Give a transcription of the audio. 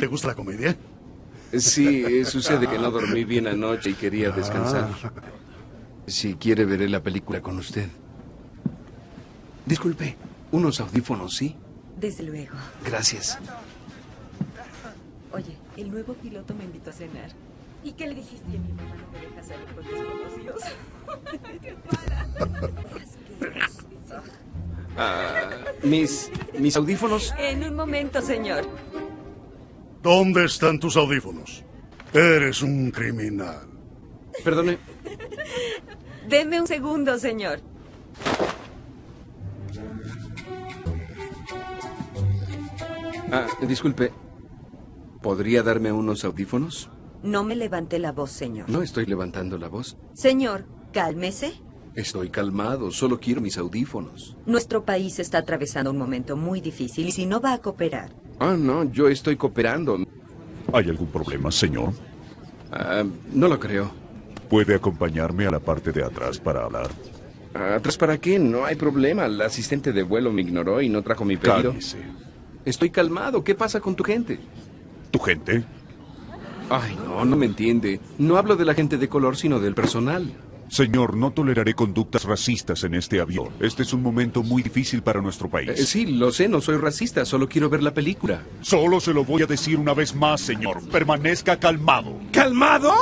¿Te gusta la comedia? Sí, sucede que no dormí bien anoche y quería descansar. Si quiere, veré la película con usted. Disculpe, unos audífonos, ¿sí? Desde luego. Gracias. Oye, el nuevo piloto me invitó a cenar. ¿Y qué le dijiste? Que mi mamá no me deja salir con desconocidos. ¿Mis audífonos? En un momento, señor. ¿Dónde están tus audífonos? Eres un criminal. Perdone. Deme un segundo, señor. Disculpe. ¿Podría darme unos audífonos? No me levante la voz, señor. No estoy levantando la voz. Señor, cálmese. Estoy calmado, solo quiero mis audífonos. Nuestro país está atravesando un momento muy difícil y si no va a cooperar. No, yo estoy cooperando. ¿Hay algún problema, señor? No lo creo. ¿Puede acompañarme a la parte de atrás para hablar? ¿Atrás para qué? No hay problema. El asistente de vuelo me ignoró y no trajo mi pedido. Cálmese. Estoy calmado. ¿Qué pasa con tu gente? ¿Tu gente? Ay, no me entiende. No hablo de la gente de color, sino del personal. Señor, no toleraré conductas racistas en este avión. Este es un momento muy difícil para nuestro país. Sí, lo sé, no soy racista, solo quiero ver la película. Solo se lo voy a decir una vez más, señor. Permanezca calmado. ¿Calmado?